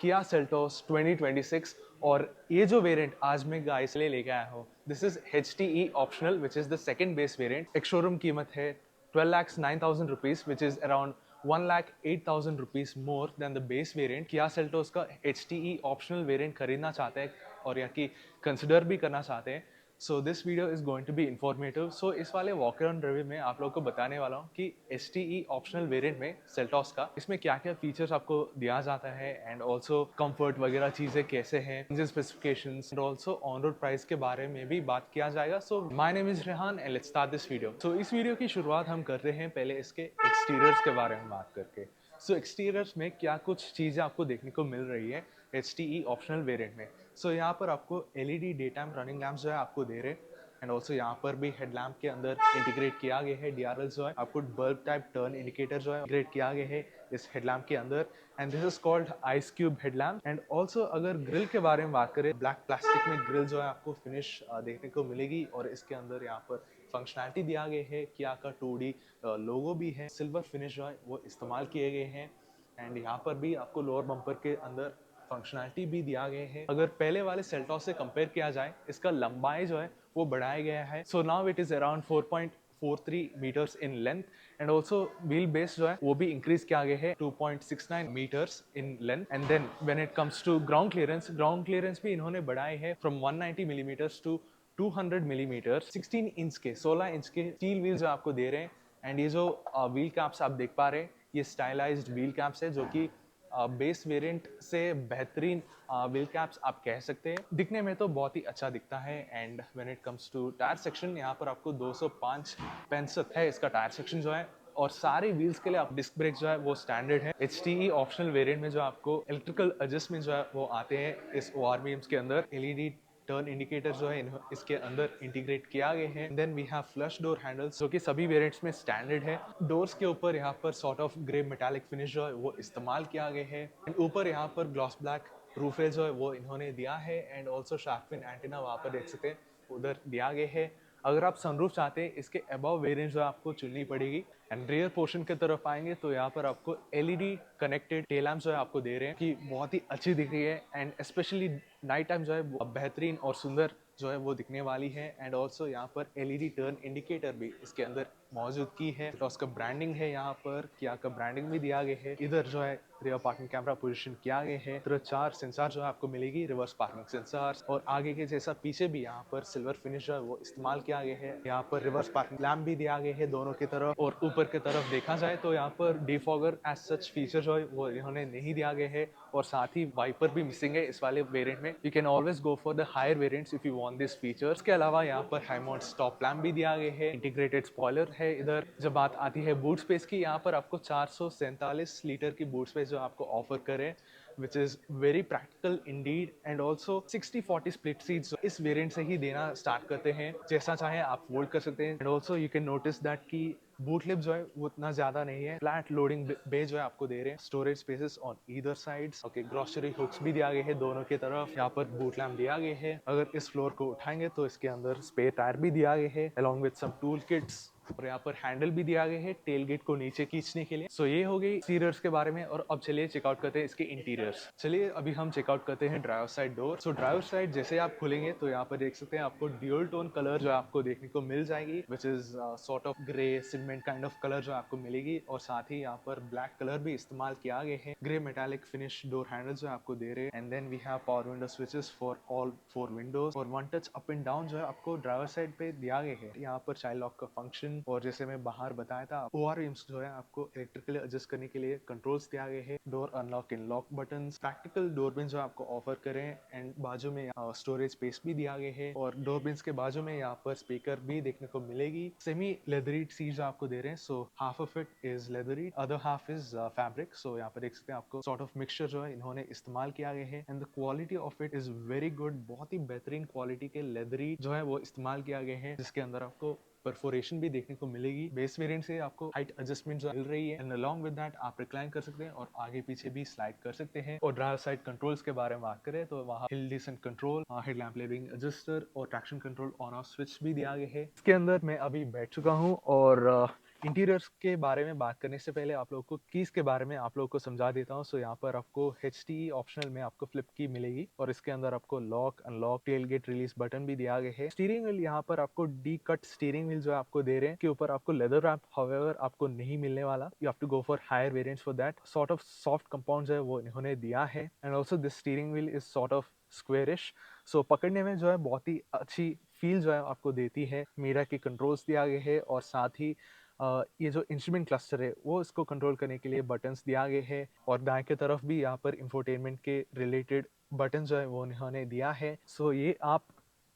Kia Seltos 2026 और ये जो वेरिएंट आज मैं गाइस ले लेके आया हूँ, this is HTE optional which is the second base variant. एक शोरूम कीमत है 12,09,000 rupees which is around 1,08,000 rupees more than the base variant. Kia Seltos का HTE ऑप्शनल वेरिएंट खरीदना चाहते हैं और या कि कंसिडर भी करना चाहते हैं, so this video is going to be informative. So इस वाले वॉक अराउंड रिव्यू में आप लोगों को बताने वाला हूँ कि HTE ऑप्शनल वेरिएंट में सेल्टॉस का इसमें क्या क्या फीचर्स आपको दिया जाता है एंड ऑल्सो कंफर्ट वगैरह चीजें कैसे हैं, engine specifications and also on road price के बारे में भी बात किया जाएगा। So my name is Rehan and let's start this video. So इस वीडियो की शुरुआत हम कर रहे हैं पहले इसके एक्सटीरियर्स के बारे में बात करके। सो एक्सटीरियर्स में क्या कुछ चीज़ें आपको देखने को मिल रही है HTE ऑप्शनल वेरिएंट में। सो यहाँ पर आपको LED day time running lamps जो है आपको दे रहे हैं एंड ऑल्सो यहाँ पर भी हेडलैम्प के अंदर इंटीग्रेट किया गया है DRL जो है आपको बल्ब टाइप टर्न इंडिकेटर जो है इंटीग्रेट किया गया है इस हेडलैम्प के अंदर and this is called ice cube headlamp. And also अगर ग्रिल के बारे में बात करें, ब्लैक प्लास्टिक में ग्रिल जो है आपको फिनिश देखने को मिलेगी और इसके अंदर यहाँ पर फंक्शनैलिटी दिया गया है, किया का 2D लोगो भी है, सिल्वर फिनिश जो है वो इस्तेमाल किए गए हैं एंड यहाँ पर भी आपको लोअर बम्पर के अंदर फंक्शनैलिटी भी दिया गया है। अगर पहले वाले सेल्टॉस से कंपेयर किया जाए, इसका लंबाई जो है वो बढ़ाया गया है। So now it is around 4.43 meters in length and also wheel base जो है वो भी इंक्रीज किया गया है 2.69 meters in length. And then when it comes to ground clearance भी इन्होंने बढ़ाए है from 190 millimeters to 200 millimeter. 16 inch के स्टील व्हील जो आपको दे रहे हैं एंड ये जो व्हील कैप्स आप देख पा रहे हैं, ये स्टाइलाइज्ड व्हील कैप्स है जो कि बेस वेरिएंट से बेहतरीन व्हील कैप्स आप कह सकते हैं। दिखने में तो बहुत ही अच्छा दिखता है and when it comes to tyre section, यहाँ पर आपको 205 है इसका टायर सेक्शन जो है और सारे व्हील्स के लिए आप डिस्क ब्रेक जो है वो स्टैंडर्ड है। HTE ऑप्शनल वेरिएंट में जो आपको इलेक्ट्रिकल एडजस्टमेंट जो है वो आते हैं इस ORVMs के अंदर। LED टर्न इंडिकेटर जो है इसके अंदर इंटीग्रेट किया गया है। Then we have flush door handles जो कि सभी वेरिएंट्स में स्टैंडर्ड है। डोर्स के ऊपर यहाँ पर sort of grey metallic finish जो है वो इस्तेमाल किया गया है एंड ऊपर यहाँ पर ग्लॉस ब्लैक रूफ रेल जो है वो इन्होंने दिया है and also shark fin antenna वहाँ पर देख सकते हैं उधर दिया गया है। अगर आप सनरूफ चाहते हैं, इसके अबव वेरिएंट जो आपको चुननी पड़ेगी। एंड रियर पोर्शन की तरफ आएंगे तो यहाँ पर आपको LED कनेक्टेड टेल लैम्प जो है आपको दे रहे हैं कि बहुत ही अच्छी दिख रही है एंड स्पेशली नाइट टाइम जो है बेहतरीन और सुंदर जो है वो दिखने वाली है। एंड ऑल्सो यहाँ पर LED टर्न इंडिकेटर भी इसके अंदर मौजूद की है तो उसका ब्रांडिंग है, यहाँ पर किया का ब्रांडिंग भी दिया गया है। इधर जो है रियर पार्किंग कैमरा पोजीशन किया गया है। इधर 4 सेंसर जो है आपको मिलेगी, रिवर्स पार्किंग सेंसर और आगे के जैसा पीछे भी यहाँ पर सिल्वर फिनिश जो है वो इस्तेमाल किया गया है। यहाँ पर रिवर्स पार्किंग लैम्प भी दिया गया है दोनों की तरफ और ऊपर की तरफ देखा जाए तो यहाँ पर डिफॉगर एज सच फीचर जो है वो इन्होंने नहीं दिया गया है और साथ ही वाइपर भी मिसिंग है इस वाले वेरिएंट में। You can always go for the higher variants if you want this features. इसके अलावा यहाँ पर हाई माउंट स्टॉप लैम्प भी दिया गया है, इंटीग्रेटेड स्पॉइलर है। इधर जब बात आती है बूट स्पेस की, यहाँ पर आपको 447 लीटर की बूट स्पेस जो आपको ऑफर करें which is very practical indeed and also 60-40 split seats इस वेरिएंट से ही देना स्टार्ट करते हैं, जैसा चाहे आप फोल्ड कर सकते हैं। And also you can notice that कि बूट लिप जो है वो उतना ज्यादा नहीं है, फ्लैट लोडिंग बे जो है आपको दे रहे हैं, storage spaces on either sides. Okay, grocery hooks भी दिया गया है दोनों की तरफ, यहाँ पर बूट लैम्प दिया गया है। अगर इस फ्लोर को उठाएंगे तो इसके अंदर स्पेयर टायर भी दिया गया है along with some tool kits और यहाँ पर हैंडल भी दिया गया है टेल गेट को नीचे खींचने के लिए। सो ये हो गई एक्सटीरियर्स के बारे में और अब चलिए चेकआउट करते हैं इसके इंटीरियर्स। चलिए अभी हम चेकआउट करते हैं ड्राइवर साइड डोर। सो ड्राइवर साइड जैसे आप खुलेंगे तो यहाँ पर देख सकते हैं आपको ड्यूल टोन कलर जो आपको देखने को मिल जाएगी which is sort of grey cement kind of colour जो आपको मिलेगी और साथ ही यहाँ पर ब्लैक कलर भी इस्तेमाल किया गया है। Grey metallic finish door handle जो आपको दे रहे हैं and then we have power window switches for all 4 windows और 1 टच अप एंड डाउन जो है आपको ड्राइवर साइड पे दिया गया है। यहाँ पर चाइल्ड लॉक का फंक्शन और जैसे मैं बाहर बताया था ORVMs जो है आपको इलेक्ट्रिकली एडजस्ट करने के लिए कंट्रोल्स दिया गए हैं। Door unlock and lock button, practical door bin जो आपको ऑफर करें एंड बाजू में स्टोरेज स्पेस भी दिया गया है और डोर बिन्स के बाजू में यहाँ पर स्पीकर भी देखने को मिलेगी। सेमी लेदरीड सीट जो आपको दे रहे हैं, so half of it is leatherette, other half is fabric. So यहाँ पर देख सकते हैं आपको सॉर्ट ऑफ मिक्सचर जो है इन्होंने इस्तेमाल किया गया है and the quality of it is very good. बहुत ही बेहतरीन क्वालिटी के लेदरी जो है वो इस्तेमाल किया गया है, जिसके अंदर आपको परफोरेशन भी देखने को मिलेगी। बेस वेरिएंट से आपको हाइट एडजस्टमेंट जो मिल रही है एंड अलॉन्ग विद दैट आप रिक्लाइन कर सकते हैं और आगे पीछे भी स्लाइड कर सकते हैं। और ड्राइवर साइड कंट्रोल्स के बारे में बात करें तो वहाँ hill descent control, headlamp levelling adjuster और traction control on off switch भी दिया गया है। इसके अंदर मैं अभी बैठ चुका हूँ और इंटीरियर्स के बारे में बात करने से पहले आप लोगों को कीज़ के बारे में आप लोगों को समझा देता हूँ। सो यहाँ पर आपको HTE ऑप्शनल में आपको फ्लिप की मिलेगी और इसके अंदर आपको lock, unlock, tailgate release button भी दिया गया है। स्टीयरिंग व्हील यहाँ पर आपको डी कट स्टीयरिंग व्हील जो आपको दे रहे हैं के ऊपर आपको लेदर रैप हाउएवर आपको नहीं मिलने वाला। You have to go for higher variants for that. Sort of soft compound है वो इन्होंने दिया है and also this steering wheel is sort of squarish. So पकड़ने में जो है बहुत ही अच्छी फील जो है आपको देती है। मीरा के कंट्रोल्स दिया गया है और साथ ही ये जो इंस्ट्रूमेंट क्लस्टर है वो इसको कंट्रोल करने के लिए बटन्स दिया गए हैं और दाएं की तरफ भी यहाँ पर इंफोटेनमेंट के रिलेटेड बटन जो है वो उन्होंने दिया है। सो ये आप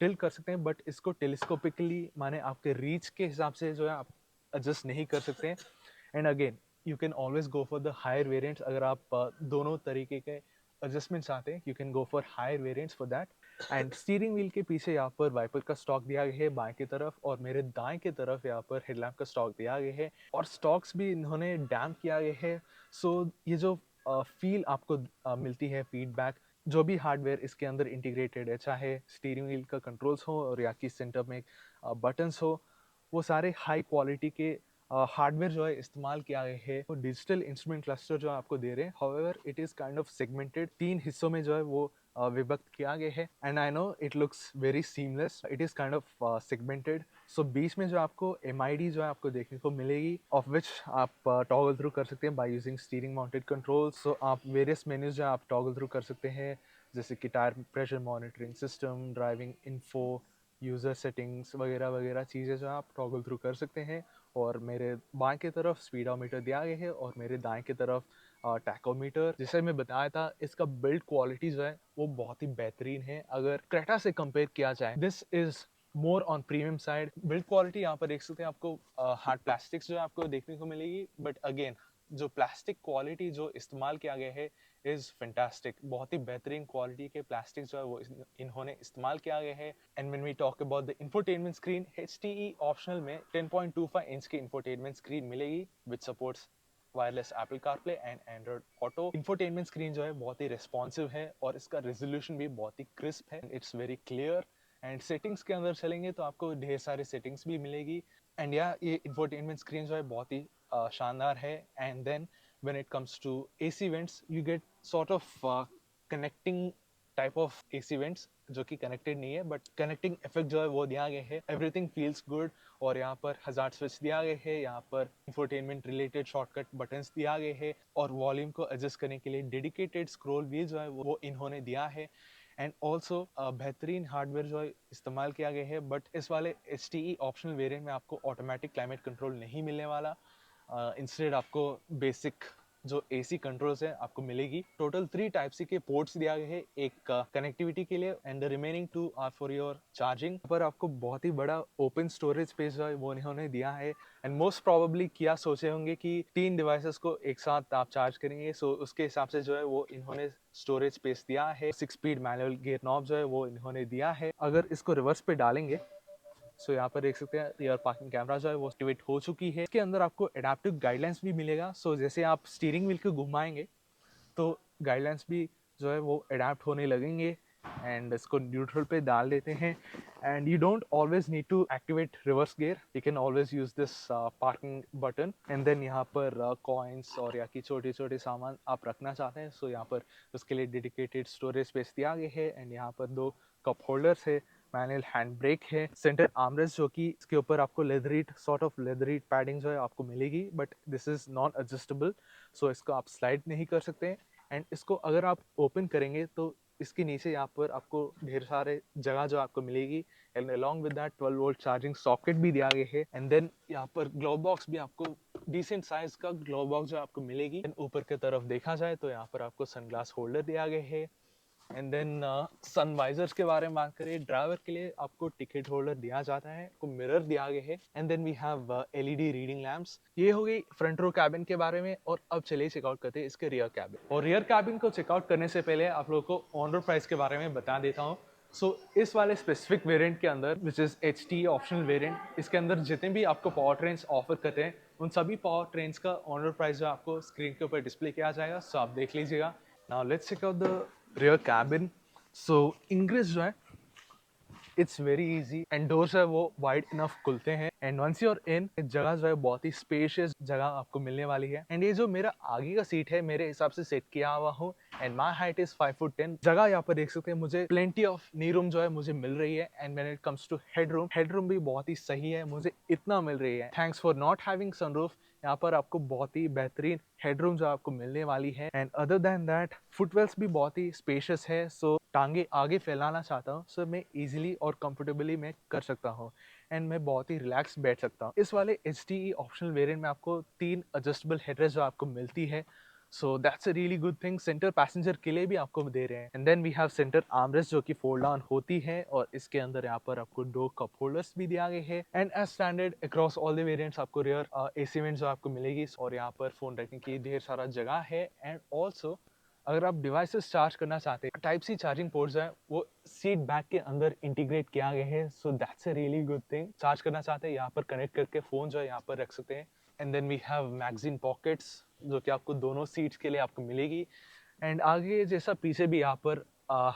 टिल्ट कर सकते हैं बट इसको टेलीस्कोपिकली माने आपके रीच के हिसाब से जो है आप एडजस्ट नहीं कर सकते हैं। And again you can always go for the higher variants. अगर आप दोनों तरीके के एडजस्टमेंट चाहते हैं you can go for higher variants for that. And steering wheel के पीछे यहाँ पर वाइपर का स्टॉक दिया गया है बाएं की तरफ और मेरे दाएं की तरफ यहाँ पर हेडलैम्प का स्टॉक दिया गया है और स्टॉक्स भी इन्होंने डैम्प किया गया है। सो ये जो फील आपको मिलती है फीडबैक जो भी हार्डवेयर इसके अंदर इंटीग्रेटेड है चाहे स्टीयरिंग व्हील का कंट्रोल्स हो और या कि सेंटर में बटन्स हो वो सारे हाई क्वालिटी के हार्डवेयर जो है इस्तेमाल किया गया है। वो डिजिटल इंस्ट्रूमेंट क्लस्टर जो आपको दे रहे हैं however it is kind of segmented 3 हिस्सों में जो है वो विभक्त किया गया है and I know it looks very seamless. It is kind of segmented. So बीच में जो आपको MID जो है आपको देखने को मिलेगी ऑफ विच आप टॉगल थ्रू कर सकते हैं by using steering mounted control. So आप वेरियस मेन्यूज जो आप टॉगल थ्रू कर सकते हैं जैसे कि tyre pressure monitoring system, driving info, user settings वगैरह वगैरह चीज़ें जो आप टॉगल थ्रू कर सकते हैं। और मेरे बाएं की तरफ स्पीडोमीटर दिया गया है और मेरे दाएं की तरफ टैकोमीटर। जैसे मैं बताया था इसका बिल्ड क्वालिटी जो है वो बहुत ही बेहतरीन है अगर क्रेटा से कंपेयर किया जाए। This is more on premium side. Build quality यहाँ पर देख सकते हैं आपको हार्ड प्लास्टिक्स जो है आपको देखने को मिलेगी बट अगेन जो प्लास्टिक क्वालिटी जो इस्तेमाल किया गया है इज़ फैंटास्टिक। बहुत ही बेहतरीन क्वालिटी के प्लास्टिक जो है वो इन्होंने इस्तेमाल किया गया है। And when we talk about the infotainment screen HTE optional में 10.25 इंच की इंफोटेनमेंट स्क्रीन मिलेगी which supports wireless Apple CarPlay and Android Auto. Infotainment screen जो है बहुत ही रिस्पॉन्सिव है और इसका रेजोल्यूशन भी बहुत ही क्रिस्प है। It's very clear. And settings के अंदर चलेंगे तो आपको ढेर सारी सेटिंग्स भी मिलेगी एंड या ये इंफोटेनमेंट स्क्रीन जो है बहुत ही शानदार है। And then when it comes to AC vents you get sort of connecting type of AC vents जो कि कनेक्टेड नहीं है बट कनेक्टिंग इफेक्ट जो है वो दिया गया है। एवरीथिंग फील्स गुड और यहाँ पर हजार्ड स्विच दिया गया है। यहाँ पर इंफोटेनमेंट रिलेटेड शॉर्टकट बटन्स दिया गए हैं और वॉल्यूम को एडजस्ट करने के लिए डेडिकेटेड स्क्रॉल व्हील जो है वो इन्होंने दिया है। एंड ऑल्सो बेहतरीन हार्डवेयर जो है इस्तेमाल किया गया है बट इस वाले HTE ऑप्शनल वेरिएंट में आपको ऑटोमेटिक क्लाइमेट कंट्रोल नहीं मिलने वाला। इंस्टेड आपको बेसिक जो AC कंट्रोल्स है आपको मिलेगी। टोटल 3 टाइप सी के पोर्ट्स दिया गया है एक कनेक्टिविटी के लिए and the remaining 2 are for your charging. पर आपको बहुत ही बड़ा ओपन स्टोरेज स्पेस जो है वो इन्होंने दिया है एंड मोस्ट प्रोबेबली क्या सोचे होंगे कि 3 डिवाइसेस को एक साथ आप चार्ज करेंगे। सो उसके हिसाब से जो है वो इन्होंने स्टोरेज स्पेस दिया है। 6 स्पीड मैनुअल गियर नॉब जो है वो इन्होंने दिया है। अगर इसको रिवर्स पे डालेंगे सो यहाँ पर देख सकते हैं रियर पार्किंग कैमरा जो है वो एक्टिवेट हो चुकी है। इसके अंदर आपको एडाप्टिव गाइडलाइंस भी मिलेगा। सो जैसे आप स्टीयरिंग व्हील को घुमाएंगे तो गाइडलाइंस भी जो है वो अडाप्ट होने लगेंगे। एंड इसको न्यूट्रल पे डाल देते हैं and you don't always need to activate reverse gear. You can always use this parking button and then यहाँ पर कॉइन्स और या कि छोटे छोटे सामान आप रखना चाहते हैं सो यहाँ पर उसके लिए डेडिकेटेड स्टोरेज स्पेस दिया गया है। एंड यहाँ पर 2 कप होल्डर्स है, मैनुअल हैंड ब्रेक है, सेंटर आर्मरेस्ट जो कि इसके ऊपर आपको leatherette sort of leatherette padding जो है आपको मिलेगी but this is non adjustable. So इसको आप स्लाइड नहीं कर सकते एंड इसको अगर आप ओपन करेंगे तो इसके नीचे यहाँ पर आपको ढेर सारे जगह जो आपको मिलेगी and along with that 12 volt charging socket भी दिया गया है। एंड देन यहाँ पर ग्लोव बॉक्स भी आपको डिसेंट साइज का ग्लोव बॉक्स जो आपको मिलेगी। ऊपर की तरफ देखा जाए तो यहाँ पर आपको सनग्लास होल्डर दिया गया है। एंड देन सनवाइजर्स के बारे में बात करें ड्राइवर के लिए आपको टिकट होल्डर दिया जाता है, आपको मिरर दिया गया है। And then we have LED reading lamps. ये हो गई फ्रंट रो कैबिन के बारे में और अब चलिए चेकआउट करते हैं इसके रियर कैबिन। और रियर कैबिन को चेकआउट करने से पहले आप लोगों को ऑन रोड प्राइस के बारे में बता देता हूँ। सो इस वाले स्पेसिफिक वेरिएंट के अंदर which is HT optional variant इसके अंदर जितने भी आपको पावर ट्रेन्स ऑफर करते हैं उन सभी पावर ट्रेन्स का ऑन रोड प्राइस जो आपको स्क्रीन के ऊपर डिस्प्ले किया जाएगा। सो आप देख लीजिएगा। Now let's check out the rear cabin. So ingress जो है it's very easy and doors है वो वाइड इनफ खुलते हैं एंड वंस यूर इन जगह जो है बहुत ही स्पेशियस जगह आपको मिलने वाली है। एंड ये जो मेरा आगे का सीट है मेरे हिसाब से सेट किया हुआ हूँ एंड माई हाइट इज 5'10". जगह यहाँ पर देख सकते हैं, मुझे प्लेंटी ऑफ नी रूम जो है मुझे मिल रही है। And when it comes to head room भी बहुत ही सही है, मुझे इतना मिल रही है। Thanks for not having sunroof, यहाँ पर आपको बहुत ही बेहतरीन हेडरूम जो आपको मिलने वाली है। एंड अदर देन दैट फुटवेल्स भी बहुत ही स्पेशियस है, सो टांगे आगे फैलाना चाहता हूँ सो मैं इजीली और कंफर्टेबली मैं कर सकता हूँ एंड मैं बहुत ही रिलैक्स बैठ सकता हूँ। इस वाले HDE ऑप्शनल वेरिएंट में आपको 3 एडजस्टेबल हेडरेस्ट जो आपको मिलती है, so that's a really good thing. Centre passenger के लिए भी आपको दे रहे हैं। And then we have centre armrest जो कि फोल्ड डाउन होती है और इसके अंदर यहाँ पर आपको 2 कप होल्डर्स भी दिया गया है। And as standard across all the variants आपको रियर AC वेंट जो आपको मिलेगी और यहाँ पर फोन रखने की ढेर सारा जगह है। एंड ऑल्सो अगर आप डिवाइसेस चार्ज करना चाहते हैं, टाइप सी चार्जिंग पोर्ट्स है वो सीट बैक के अंदर इंटीग्रेट किया गया है, so that's a really good thing. Charge करना चाहते हैं यहाँ पर कनेक्ट करके फोन जो है यहाँ पर रख सकते हैं। And then we have magazine pockets जो कि आपको दोनों सीट्स के लिए आपको मिलेगी। एंड आगे जैसा पीछे भी यहाँ पर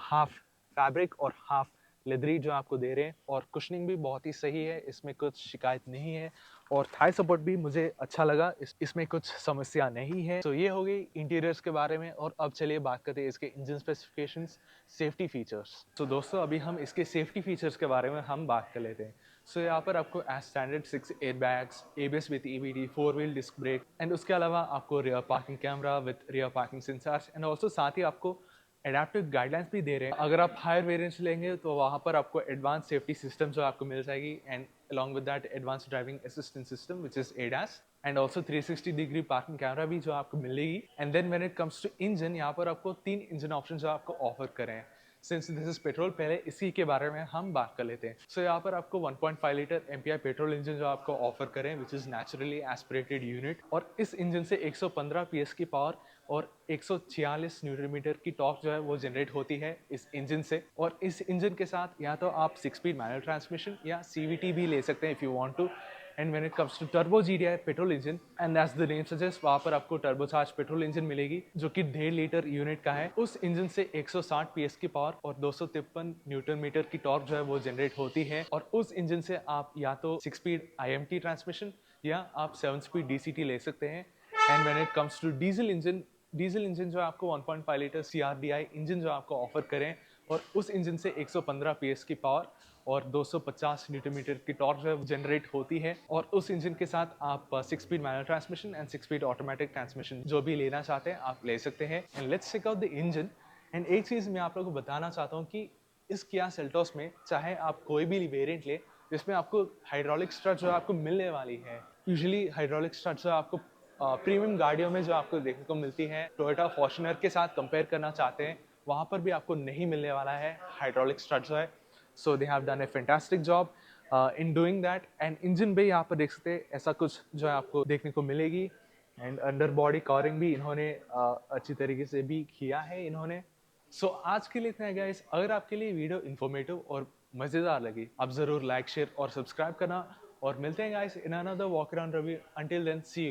हाफ फैब्रिक और हाफ लेदरी जो आपको दे रहे हैं और कुशनिंग भी बहुत ही सही है, इसमें कुछ शिकायत नहीं है। और थाई सपोर्ट भी मुझे अच्छा लगा, इसमें कुछ समस्या नहीं है। तो ये हो गई इंटीरियर्स के बारे में। और अब चलिए बात करते हैं इसके इंजन स्पेसिफिकेशंस, सेफ्टी फीचर्स। तो दोस्तों अभी हम इसके सेफ्टी फीचर्स के बारे में हम बात कर लेते हैं। सो यहाँ पर आपको as standard 6 airbags, ABS with EBD, 4 wheel disc brake and उसके अलावा आपको rear parking camera with rear parking sensors and also साथ ही आपको एडेप्टिव गाइडलाइंस भी दे रहे हैं। अगर आप हायर वेरिएंट्स लेंगे तो वहाँ पर आपको एडवांस सेफ्टी सिस्टम जो आपको मिल जाएगी and along with that advanced driving assistance system which is ADAS and also 360 degree parking camera भी जो आपको मिलेगी। and then when it comes to engine, यहाँ पर आपको 3 इंजन ऑप्शन जो आपको ऑफर करें हैं। सिंस दिस इज पेट्रोल, पहले इसी के बारे में हम बात कर लेते हैं। सो यहाँ पर आपको 1.5 लीटर MPI पेट्रोल इंजन जो आपको ऑफर करें which is naturally aspirated unit, और इस इंजन से 115 PS की पावर और 146 न्यूटन मीटर की टॉर्क जो है वो जनरेट होती है इस इंजन से। और इस इंजन के साथ या तो आप 6 स्पीड मैनुअल ट्रांसमिशन या CVT भी ले सकते हैं if you want to. And when it comes to turbo GDI petrol engine, and as the name suggest, वहाँ पर आपको टर्बोचार्ज पेट्रोल इंजन मिलेगी जो कि 1.5 लीटर यूनिट का है। उस इंजन से 160 PS की पावर और 253 न्यूटन मीटर की टॉर्क जो है वो जनरेट होती है। और उस इंजन से आप या तो 6 स्पीड IMT ट्रांसमिशन या आप 7 स्पीड DCT ले सकते हैं। And when it comes to diesel engine जो आपको 1.5 लीटर CRDI इंजन जो आपको ऑफर करें और उस इंजन से 115 PS की पावर और 250 न्यूटन मीटर की टॉर्क जो है जनरेट होती है। और उस इंजन के साथ आप 6 speed manual transmission and 6 speed automatic transmission जो भी लेना चाहते हैं आप ले सकते हैं। And let's check out the engine. And एक चीज़ मैं आप लोगों को बताना चाहता हूँ कि इस किया सेल्टोस में चाहे आप कोई भी वेरिएंट ले, जिसमें आपको हाइड्रोलिक स्ट्रट जो आपको मिलने वाली है। यूजुअली हाइड्रोलिक स्ट्रट जो आपको प्रीमियम गाड़ियों में जो आपको देखने को मिलती है, टोयोटा फॉर्च्यूनर के साथ कंपेयर करना चाहते हैं, वहाँ पर भी आपको नहीं मिलने वाला है हाइड्रोलिक स्ट्रट जो है। So they have done a fantastic job in doing that. And engine भी यहाँ पर देख सकते हैं ऐसा कुछ जो है आपको देखने को मिलेगी। एंड अंडर बॉडी कवरिंग भी इन्होंने अच्छी तरीके से भी किया है इन्होंने। सो आज के लिए इतना है गाइस। अगर आपके लिए वीडियो इन्फॉर्मेटिव और मज़ेदार लगी, आप ज़रूर लाइक, शेयर और सब्सक्राइब करना। और मिलते हैं guys in another walk around review. Until then see you.